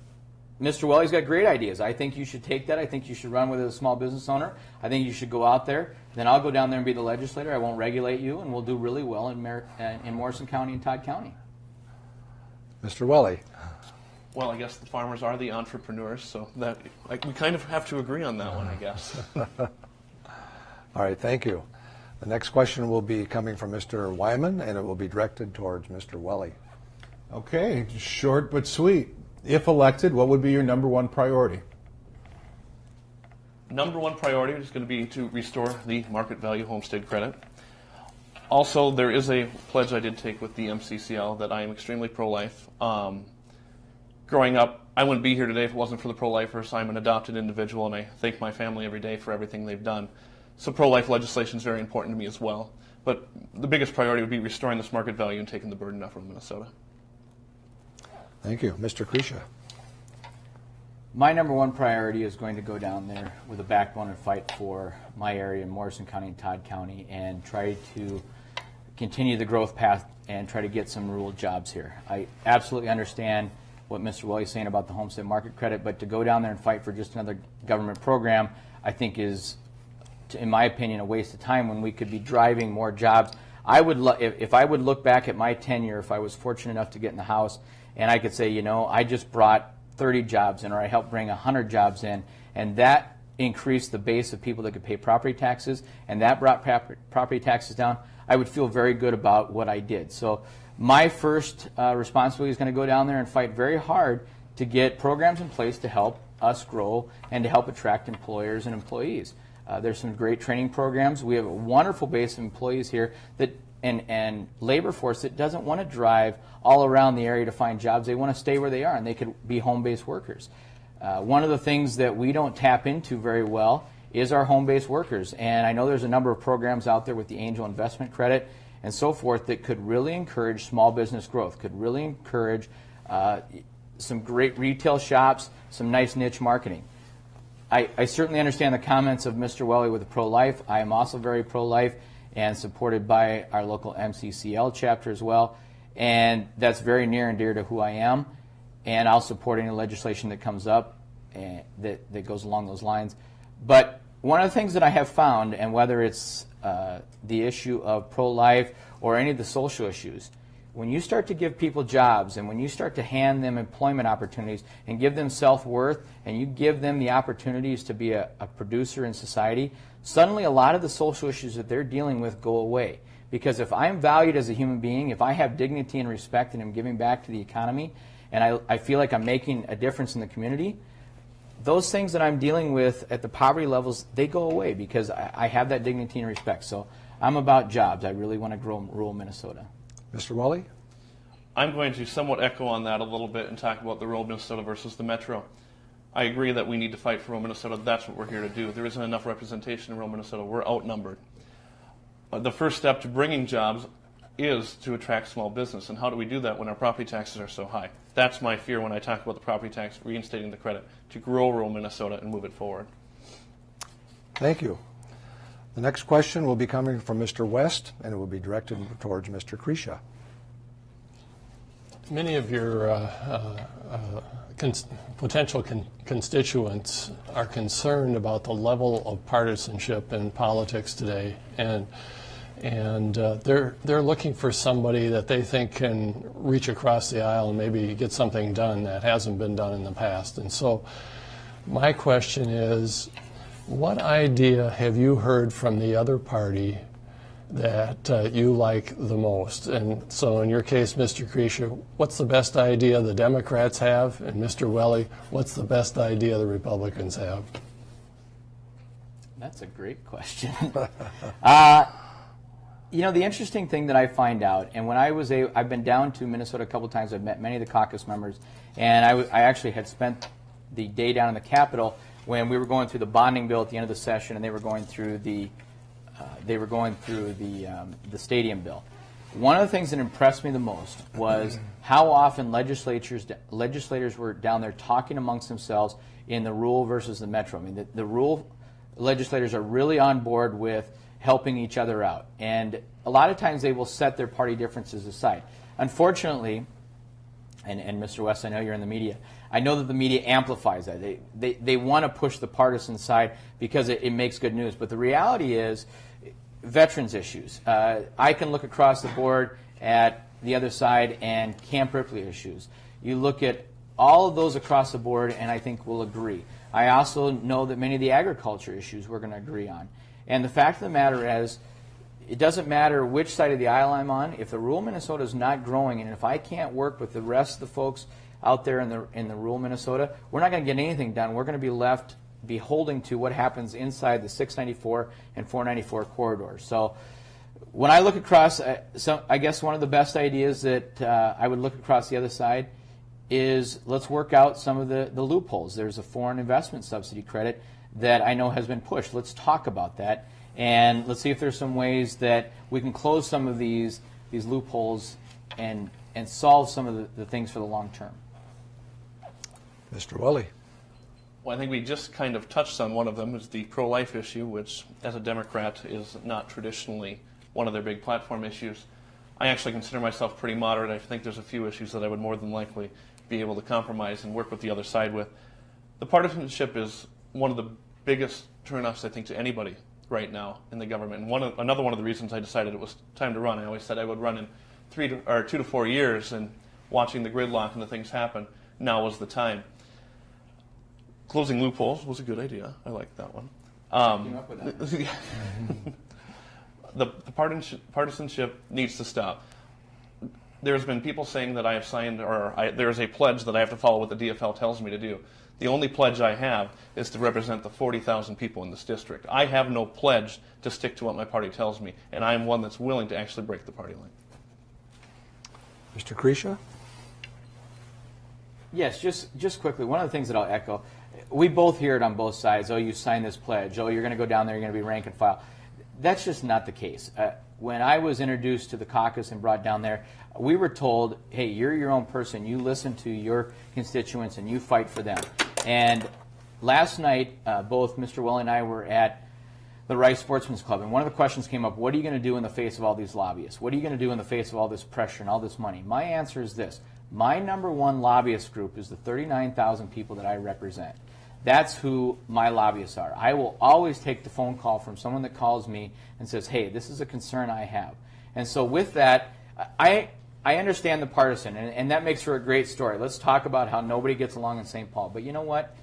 Mr. Welle's got great ideas. I think you should take that. I think you should run with it as a small business owner. I think you should go out there. Then I'll go down there and be the legislator. I won't regulate you, and we'll do really well in Morrison County and Todd County. Mr. Welle? Well, I guess the farmers are the entrepreneurs, so that we kind of have to agree on that one, I guess. All right, thank you. The next question will be coming from Mr. Wyman, and it will be directed towards Mr. Welle. Okay, short but sweet. If elected, what would be your number one priority? Number one priority is going to be to restore the market value homestead credit. Also, there is a pledge I did take with the MCCL that I am extremely pro-life. Growing up, I wouldn't be here today if it wasn't for the pro-lifers. I'm an adopted individual, and I thank my family every day for everything they've done. So pro-life legislation is very important to me as well. But the biggest priority would be restoring this market value and taking the burden off of Minnesota. Thank you. Mr. Kresha? My number one priority is going to go down there with a backbone and fight for my area in Morrison County and Todd County and try to continue the growth path and try to get some rural jobs here. I absolutely understand what Mr. Welle is saying about the homestead market credit, but to go down there and fight for just another government program, I think is, in my opinion, a waste of time when we could be driving more jobs. I would if I would look back at my tenure, if I was fortunate enough to get in the House, and I could say, you know, I just brought 30 jobs in, or I helped bring 100 jobs in, and that increased the base of people that could pay property taxes, and that brought property taxes down, I would feel very good about what I did. So my first responsibility is going to go down there and fight very hard to get programs in place to help us grow and to help attract employers and employees. There's some great training programs. We have a wonderful base of employees here that and labor force that doesn't want to drive all around the area to find jobs. They want to stay where they are, and they could be home-based workers. One of the things that we don't tap into very well is our home-based workers. And I know there's a number of programs out there with the Angel Investment Credit and so forth that could really encourage small business growth, could really encourage some great retail shops, some nice niche marketing. I certainly understand the comments of Mr. Welle with the pro-life. I am also very pro-life and supported by our local MCCL chapter as well. And that's very near and dear to who I am. And I'll support any legislation that comes up that goes along those lines. But one of the things that I have found, and whether it's the issue of pro-life or any of the social issues, when you start to give people jobs and when you start to hand them employment opportunities and give them self-worth and you give them the opportunities to be a producer in society, suddenly a lot of the social issues that they're dealing with go away. Because if I'm valued as a human being, if I have dignity and respect and I'm giving back to the economy, and I feel like I'm making a difference in the community, those things that I'm dealing with at the poverty levels, they go away because I have that dignity and respect. So I'm about jobs. I really want to grow rural Minnesota. Mr. Welle? I'm going to somewhat echo on that a little bit and talk about the rural Minnesota versus the metro. I agree that we need to fight for rural Minnesota. That's what we're here to do. There isn't enough representation in rural Minnesota. We're outnumbered. The first step to bringing jobs is to attract small business. And how do we do that when our property taxes are so high? That's my fear when I talk about the property tax, reinstating the credit, to grow rural Minnesota and move it forward. Thank you. The next question will be coming from Mr. West, and it will be directed towards Mr. Kresha. Many of your potential constituents are concerned about the level of partisanship in politics today, and they're looking for somebody that they think can reach across the aisle and maybe get something done that hasn't been done in the past. And so my question is, what idea have you heard from the other party that you like the most? And so in your case, Mr. Kresha, what's the best idea the Democrats have? And Mr. Welle, what's the best idea the Republicans have? That's a great question. You know, the interesting thing that I find out, and when I've been down to Minnesota a couple times, I've met many of the caucus members, and I actually had spent the day down in the Capitol when we were going through the bonding bill at the end of the session, and they were going through the stadium bill. One of the things that impressed me the most was how often legislators were down there talking amongst themselves in the rural versus the metro. I mean, the rural legislators are really on board with helping each other out, and a lot of times they will set their party differences aside. Unfortunately, and Mr. West, I know you're in the media, I know that the media amplifies that. They want to push the partisan side because it makes good news, but the reality is veterans issues. I can look across the board at the other side and Camp Ripley issues. You look at all of those across the board, and I think we'll agree. I also know that many of the agriculture issues we're going to agree on. And the fact of the matter is, it doesn't matter which side of the aisle I'm on. If the rural Minnesota is not growing, and if I can't work with the rest of the folks out there in the rural Minnesota, we're not going to get anything done. We're going to be left beholden to what happens inside the 694 and 494 corridors. So when I look across, I guess one of the best ideas that I would look across the other side is let's work out some of the loopholes. There's a foreign investment subsidy credit that I know has been pushed. Let's talk about that, and let's see if there's some ways that we can close some of these loopholes and solve some of the things for the long term. Mr. Welle. Well, I think we just kind of touched on one of them, is the pro-life issue, which as a Democrat is not traditionally one of their big platform issues. I actually consider myself pretty moderate. I think there's a few issues that I would more than likely be able to compromise and work with the other side with. The partisanship is one of the biggest turnoffs, I think, to anybody right now in the government. And another one of the reasons I decided it was time to run, I always said I would run in 2 to 4 years, and watching the gridlock and the things happen, now was the time. Closing loopholes was a good idea. I liked that one. Came up with that. The partisanship needs to stop. There's been people saying that I have signed, there's a pledge that I have to follow what the DFL tells me to do. The only pledge I have is to represent the 40,000 people in this district. I have no pledge to stick to what my party tells me, and I am one that's willing to actually break the party line. Mr. Kresha? Yes, just quickly, one of the things that I'll echo, we both hear it on both sides. Oh, you signed this pledge. Oh, you're going to go down there, you're going to be rank and file. That's just not the case. When I was introduced to the caucus and brought down there, we were told, hey, you're your own person. You listen to your constituents and you fight for them. And last night, both Mr. Welle and I were at the Rice Sportsman's Club, and one of the questions came up, what are you going to do in the face of all these lobbyists? What are you going to do in the face of all this pressure and all this money? My answer is this. My number one lobbyist group is the 39,000 people that I represent. That's who my lobbyists are. I will always take the phone call from someone that calls me and says, hey, this is a concern I have. And so with that, I understand the partisan, and that makes for a great story. Let's talk about how nobody gets along in St. Paul. But you know what?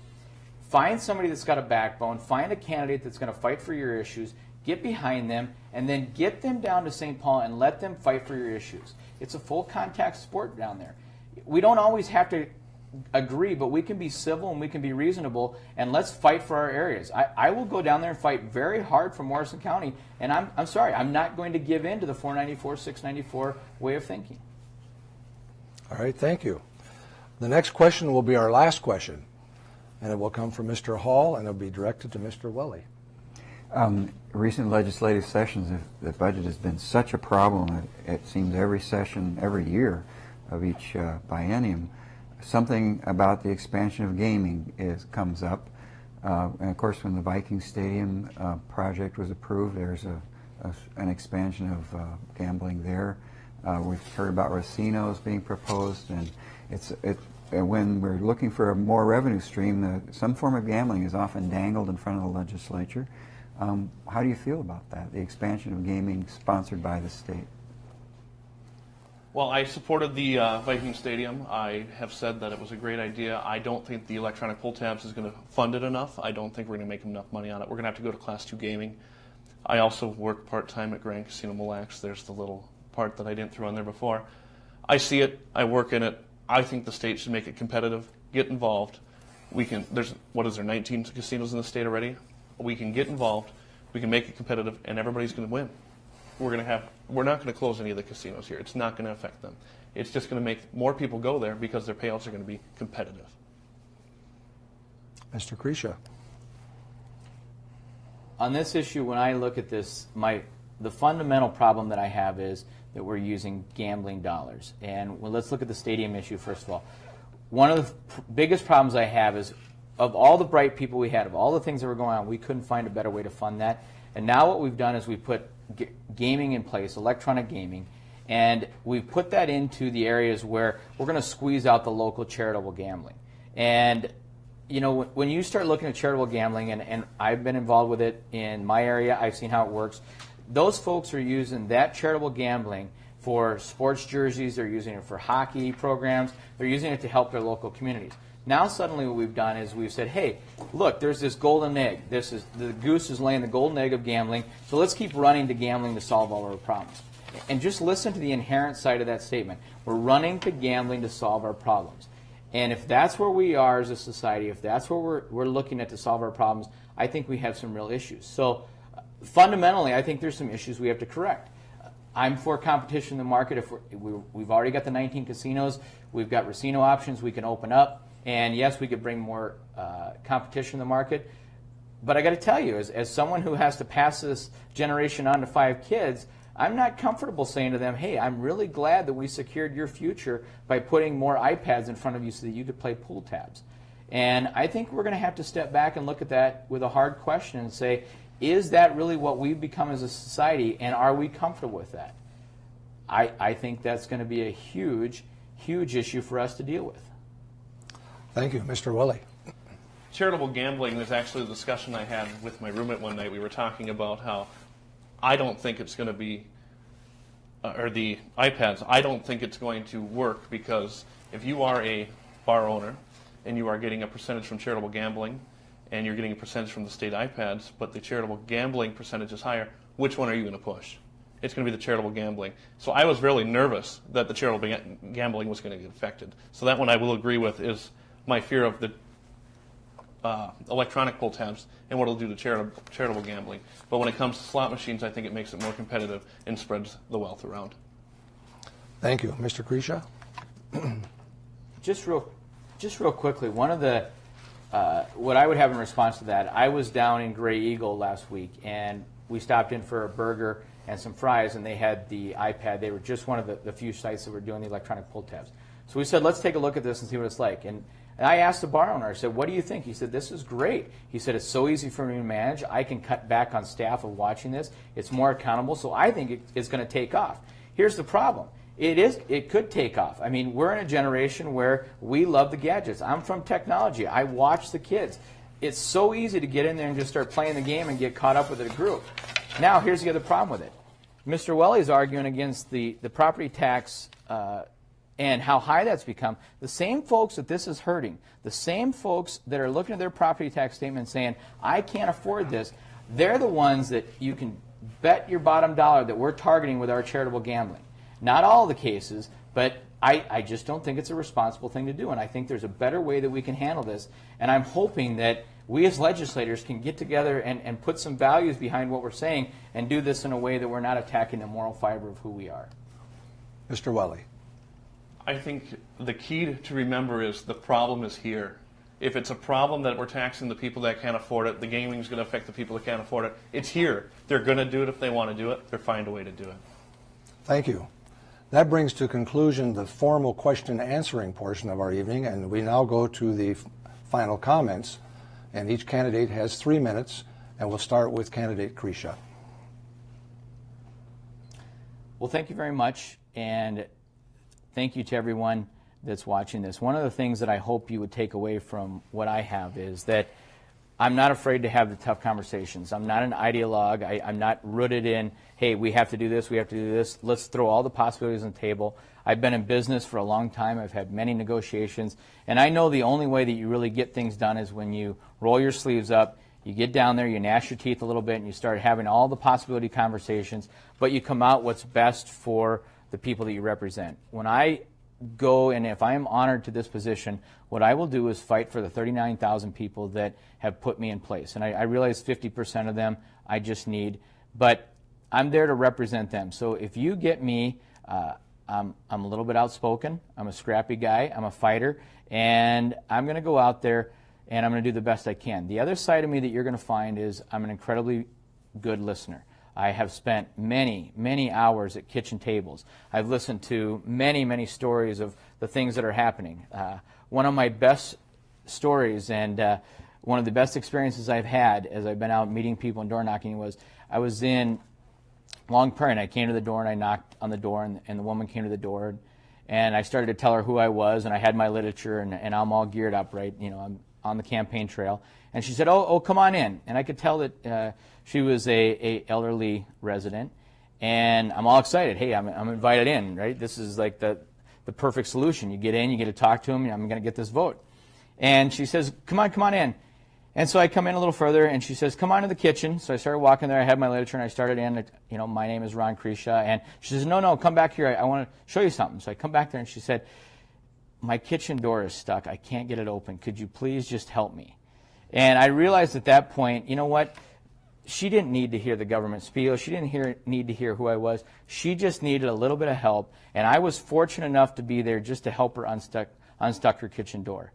Find somebody that's got a backbone. Find a candidate that's going to fight for your issues. Get behind them, and then get them down to St. Paul and let them fight for your issues. It's a full contact sport down there. We don't always have to agree, but we can be civil and we can be reasonable, and let's fight for our areas. I will go down there and fight very hard for Morrison County, and I'm sorry, I'm not going to give in to the 494, 694 way of thinking. All right, thank you. The next question will be our last question, and it will come from Mr. Hall, and it will be directed to Mr. Welle. Recent legislative sessions, the budget has been such a problem. It seems every session, every year of each biennium, something about the expansion of gaming comes up. And of course, when the Viking Stadium project was approved, there's an expansion of gambling there. We've heard about racinos being proposed, and when we're looking for a more revenue stream, some form of gambling is often dangled in front of the legislature. How do you feel about that, the expansion of gaming sponsored by the state? Well, I supported the Viking Stadium. I have said that it was a great idea. I don't think the electronic pull tabs is going to fund it enough. I don't think we're going to make enough money on it. We're going to have to go to Class 2 gaming. I also work part-time at Grand Casino Mille Lacs. There's the little part that I didn't throw in there before. I see it. I work in it. I think the state should make it competitive. Get involved. We can. There's 19 casinos in the state already. We can get involved. We can make it competitive, and everybody's going to win. We're not going to close any of the casinos here. It's not going to affect them. It's just going to make more people go there because their payouts are going to be competitive. Mr. Kresha. On this issue, when I look at this, the fundamental problem that I have is that we're using gambling dollars. And let's look at the stadium issue first of all. One of the biggest problems I have is, of all the bright people we had, of all the things that were going on, we couldn't find a better way to fund that. And now what we've done is we put gaming in place, electronic gaming, and we've put that into the areas where we're going to squeeze out the local charitable gambling. And you know, when you start looking at charitable gambling, and I've been involved with it in my area, I've seen how it works. Those folks are using that charitable gambling for sports jerseys, they're using it for hockey programs, they're using it to help their local communities. Now suddenly what we've done is we've said, hey, look, there's this golden egg. The goose is laying the golden egg of gambling, so let's keep running to gambling to solve all our problems. And just listen to the inherent side of that statement. We're running to gambling to solve our problems. And if that's where we are as a society, if that's where we're looking at to solve our problems, I think we have some real issues. So fundamentally, I think there's some issues we have to correct. I'm for competition in the market. If we've already got the 19 casinos, we've got racino options we can open up. And yes, we could bring more competition in the market. But I got to tell you, as someone who has to pass this generation on to 5 kids, I'm not comfortable saying to them, hey, I'm really glad that we secured your future by putting more iPads in front of you so that you could play pool tabs. And I think we're going to have to step back and look at that with a hard question and say, is that really what we've become as a society, and are we comfortable with that? I think that's going to be a huge, huge issue for us to deal with. Thank you. Mr. Welle. Charitable gambling is actually the discussion I had with my roommate one night. We were talking about how I don't think it's going to be, or the iPads, I don't think it's going to work, because if you are a bar owner and you are getting a percentage from charitable gambling and you're getting a percentage from the state iPads, but the charitable gambling percentage is higher, which one are you going to push? It's going to be the charitable gambling. So I was really nervous that the charitable gambling was going to get affected. So that one I will agree with is my fear of the electronic pull tabs and what it'll do to charitable gambling. But when it comes to slot machines, I think it makes it more competitive and spreads the wealth around. Thank you. Mr. Kresha? Just real quickly, one of the what I would have in response to that, I was down in Gray Eagle last week, and we stopped in for a burger and some fries, and they had the iPad. They were just one of the few sites that were doing the electronic pull tabs. So we said, let's take a look at this and see what it's like. And I asked the bar owner, I said, what do you think? He said, this is great. He said, it's so easy for me to manage. I can cut back on staff of watching this. It's more accountable, so I think it's going to take off. Here's the problem. It could take off. I mean, we're in a generation where we love the gadgets. I'm from technology. I watch the kids. It's so easy to get in there and just start playing the game and get caught up with a group. Now, here's the other problem with it. Mr. Welle is arguing against the property tax and how high that's become. The same folks that this is hurting, the same folks that are looking at their property tax statement saying, I can't afford this, they're the ones that you can bet your bottom dollar that we're targeting with our charitable gambling. Not all the cases, but I just don't think it's a responsible thing to do, and I think there's a better way that we can handle this, and I'm hoping that we as legislators can get together and put some values behind what we're saying and do this in a way that we're not attacking the moral fiber of who we are. Mr. Welle. I think the key to remember is the problem is here. If it's a problem that we're taxing the people that can't afford it, the gaming is going to affect the people that can't afford it, it's here. They're going to do it if they want to do it. They'll find a way to do it. Thank you. That brings to conclusion the formal question answering portion of our evening, and we now go to the final comments. And each candidate has 3 minutes, and we'll start with candidate Kresha. Well, thank you very much, and thank you to everyone that's watching this. One of the things that I hope you would take away from what I have is that I'm not afraid to have the tough conversations. I'm not an ideologue. I'm not rooted in, hey, we have to do this, we have to do this. Let's throw all the possibilities on the table. I've been in business for a long time. I've had many negotiations. And I know the only way that you really get things done is when you roll your sleeves up, you get down there, you gnash your teeth a little bit, and you start having all the possibility conversations, but you come out what's best for the people that you represent. When I go, and if I am honored to this position, what I will do is fight for the 39,000 people that have put me in place. And I realize 50% of them I just need, but I'm there to represent them. So if you get me, I'm a little bit outspoken, I'm a scrappy guy, I'm a fighter, and I'm going to go out there and I'm going to do the best I can. The other side of me that you're going to find is I'm an incredibly good listener. I have spent many, many hours at kitchen tables. I've listened to many, many stories of the things that are happening. One of my best stories and one of the best experiences I've had as I've been out meeting people and door knocking was I was in Long Prairie, and I came to the door and I knocked on the door, and the woman came to the door, and I started to tell her who I was, and I had my literature, and I'm all geared up, right? You know, I'm on the campaign trail. And she said, oh, come on in. And I could tell that she was a elderly resident, and I'm all excited. Hey, I'm invited in, right? This is like the perfect solution. You get in, you get to talk to them, and I'm going to get this vote. And she says, come on in. And so I come in a little further, and she says, come on to the kitchen. So I started walking there. I had my literature, and I started in, you know, my name is Ron Kresha. And she says, no, come back here. I want to show you something. So I come back there, and she said, my kitchen door is stuck. I can't get it open. Could you please just help me? And I realized at that point, you know what? She didn't need to hear the government spiel. She didn't need to hear who I was. She just needed a little bit of help. And I was fortunate enough to be there just to help her unstuck her kitchen door.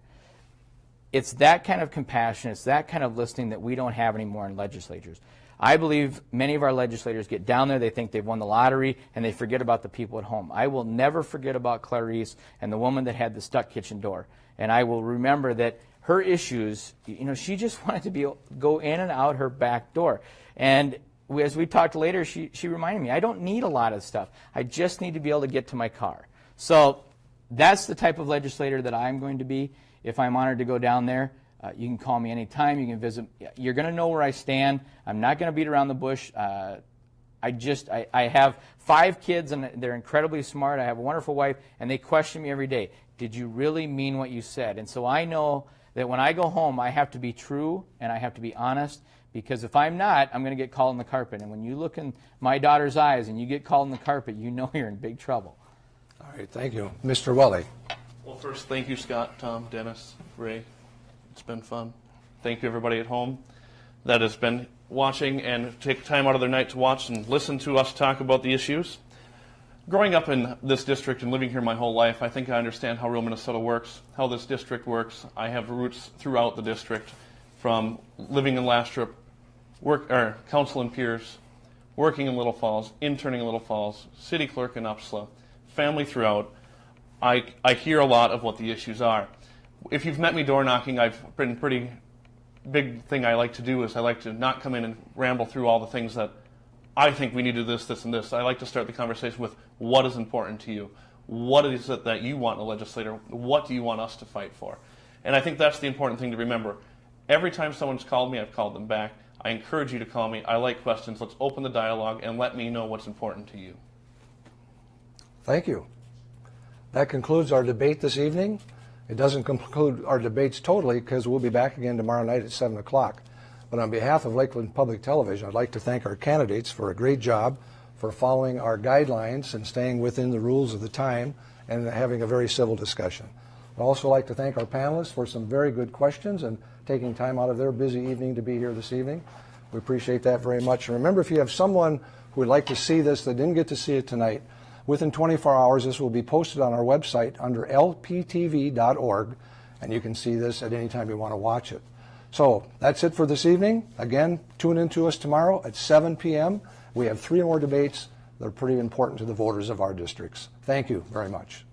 It's that kind of compassion, it's that kind of listening that we don't have anymore in legislatures. I believe many of our legislators get down there, they think they've won the lottery, and they forget about the people at home. I will never forget about Clarice and the woman that had the stuck kitchen door. And I will remember that her issues, you know, she just wanted to go in and out her back door. And as we talked later, she reminded me, I don't need a lot of stuff. I just need to be able to get to my car. So that's the type of legislator that I'm going to be. If I'm honored to go down there, you can call me anytime. You can visit. You're going to know where I stand. I'm not going to beat around the bush. I have 5 kids, and they're incredibly smart. I have a wonderful wife, and they question me every day. Did you really mean what you said? And so I know that when I go home, I have to be true, and I have to be honest, because if I'm not, I'm going to get called on the carpet. And when you look in my daughter's eyes and you get called on the carpet, you know you're in big trouble. All right, thank you. Mr. Welle. Well, first, thank you, Scott, Tom, Dennis, Ray. It's been fun. Thank you, everybody at home that has been watching and take time out of their night to watch and listen to us talk about the issues. Growing up in this district and living here my whole life, I think I understand how rural Minnesota works, how this district works. I have roots throughout the district, from living in Lastrop, council in Pierce, working in Little Falls, interning in Little Falls, city clerk in Upsala, family throughout. I hear a lot of what the issues are. If you've met me door knocking, I've been pretty big thing I like to do is I like to not come in and ramble through all the things that I think we need to do this, and this. I like to start the conversation with what is important to you. What is it that you want in a legislator? What do you want us to fight for? And I think that's the important thing to remember. Every time someone's called me, I've called them back. I encourage you to call me. I like questions. Let's open the dialogue and let me know what's important to you. Thank you. That concludes our debate this evening. It doesn't conclude our debates totally because we'll be back again tomorrow night at 7 o'clock. But on behalf of Lakeland Public Television, I'd like to thank our candidates for a great job, for following our guidelines and staying within the rules of the time and having a very civil discussion. I'd also like to thank our panelists for some very good questions and taking time out of their busy evening to be here this evening. We appreciate that very much. And remember, if you have someone who would like to see this that didn't get to see it tonight, within 24 hours, this will be posted on our website under lptv.org, and you can see this at any time you want to watch it. So that's it for this evening. Again, tune in to us tomorrow at 7 p.m. We have 3 more debates. They're pretty important to the voters of our districts. Thank you very much.